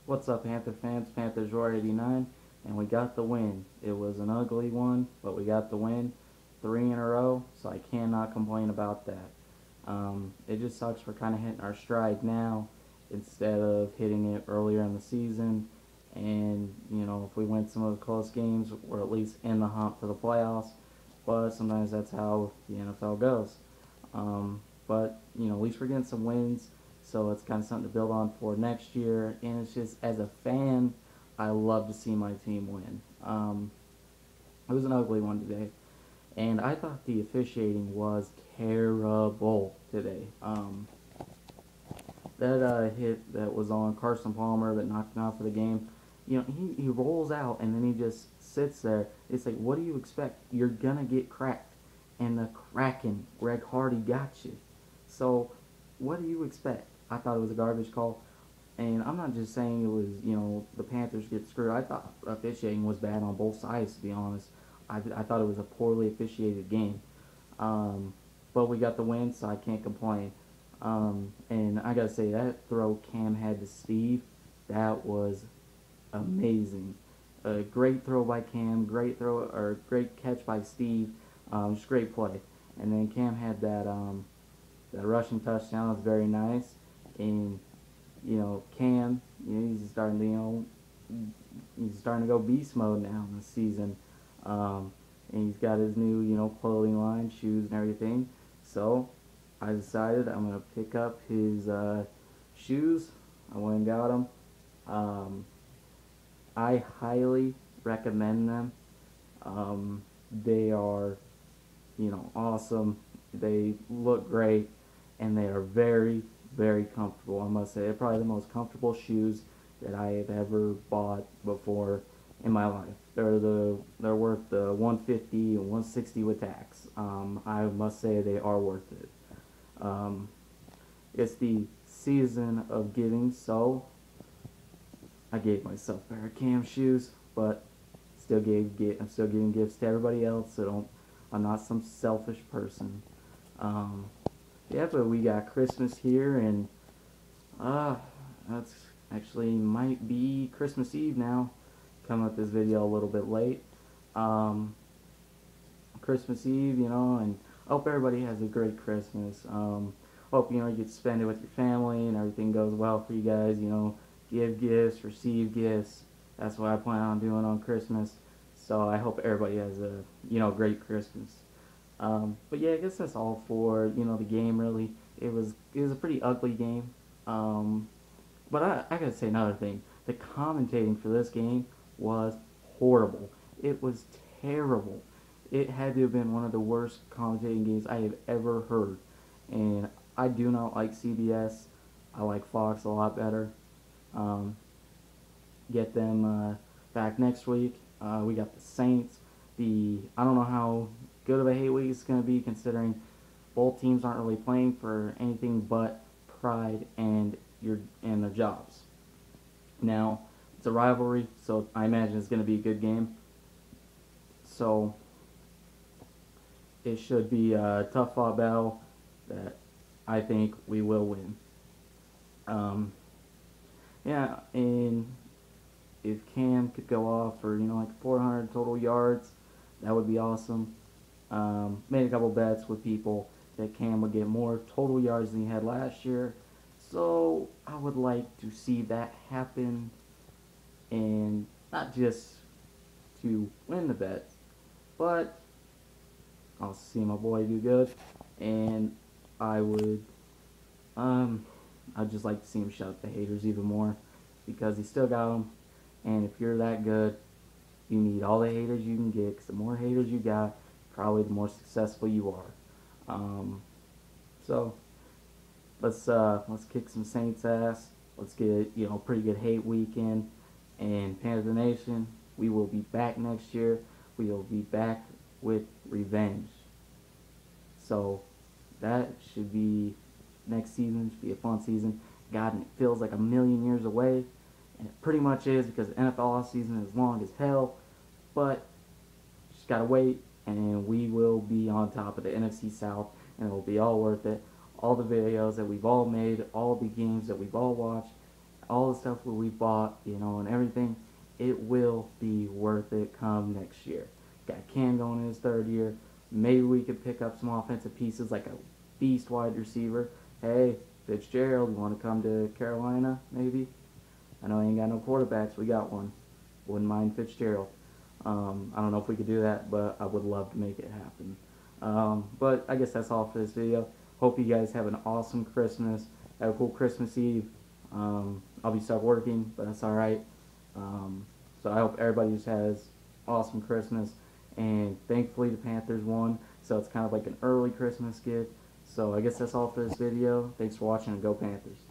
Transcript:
What's up, Panther fans? Panthers Roar 89, and we got the win. It was an ugly one, but we got the win, 3 in a row, so I cannot complain about that. It just sucks we're kind of hitting our stride now instead of hitting it earlier in the season. And, if we win some of the close games, we're at least in the hunt for the playoffs. But sometimes that's how the NFL goes. But, at least we're getting some wins. So it's kind of something to build on for next year. And it's just, as a fan, I love to see my team win. It was an ugly one today. And I thought the officiating was terrible today. That hit that was on Carson Palmer that knocked him out for the game, he rolls out and then he just sits there. It's like, what do you expect? You're going to get cracked. And the Kraken, Greg Hardy, got you. So what do you expect? I thought it was a garbage call. And I'm not just saying it was, the Panthers get screwed. I thought officiating was bad on both sides, to be honest. I thought it was a poorly officiated game. But we got the win, so I can't complain. And I gotta say, that throw Cam had to Steve, that was amazing. A great throw by Cam, great catch by Steve, just great play. And then Cam had that rushing touchdown, was very nice. And Cam, he's starting to go beast mode now in the season. And he's got his new, clothing line, shoes and everything. So I decided I'm going to pick up his shoes. I went and got them. I highly recommend them. They are, awesome. They look great, and they are very, very comfortable. I must say, they're probably the most comfortable shoes that I have ever bought before in my life. They're worth the 150 and 160 with tax. I must say they are worth it. It's the season of giving, so I gave myself a pair of Cam shoes, but I'm still giving gifts to everybody else. So I'm not some selfish person. Yeah, but we got Christmas here, and that's actually might be Christmas Eve now. Coming with this video a little bit late. Christmas Eve, and I hope everybody has a great Christmas. Hope you get to spend it with your family and everything goes well for you guys. Give gifts, receive gifts. That's what I plan on doing on Christmas. So I hope everybody has a great Christmas. But yeah, I guess that's all for the game. Really, it was a pretty ugly game. But I gotta say another thing. The commentating for this game was horrible. It was terrible. It had to have been one of the worst commentating games I have ever heard. And I do not like CBS. I like Fox a lot better. Get them back next week. We got the Saints. I don't know how good of a hate week it's going to be, considering both teams aren't really playing for anything but pride and their jobs. Now, it's a rivalry, so I imagine it's going to be a good game. So it should be a tough fought battle that I think we will win. Yeah, and if Cam could go off for like 400 total yards, that would be awesome. Made a couple bets with people that Cam would get more total yards than he had last year. So I would like to see that happen, and not just to win the bet, but I'll see my boy do good, and I'd just like to see him shut up the haters even more, because he still got them. And if you're that good, you need all the haters you can get, because the more haters you got, probably the more successful you are. So let's kick some Saints ass. Let's get a pretty good hate weekend. And Panther Nation, we will be back next year. We will be back with revenge. So that should be next season. Should be a fun season. God, and it feels like a million years away, and it pretty much is, because the NFL offseason is long as hell. But just gotta wait, and we will be on top of the NFC South, and it will be all worth it. All the videos that we've all made, all the games that we've all watched, all the stuff that we bought, you know, and everything, it will be worth it come next year. Got Cam going in his third year. Maybe we could pick up some offensive pieces like a beast wide receiver. Hey, Fitzgerald, you want to come to Carolina? Maybe. I know he ain't got no quarterbacks. We got one. Wouldn't mind Fitzgerald. I don't know if we could do that, but I would love to make it happen. But I guess that's all for this video. Hope you guys have an awesome Christmas. Have a cool Christmas Eve. I'll be stuck working, but that's alright. So I hope everybody just has awesome Christmas. And thankfully the Panthers won, so it's kind of like an early Christmas gift. So I guess that's all for this video. Thanks for watching, and go Panthers.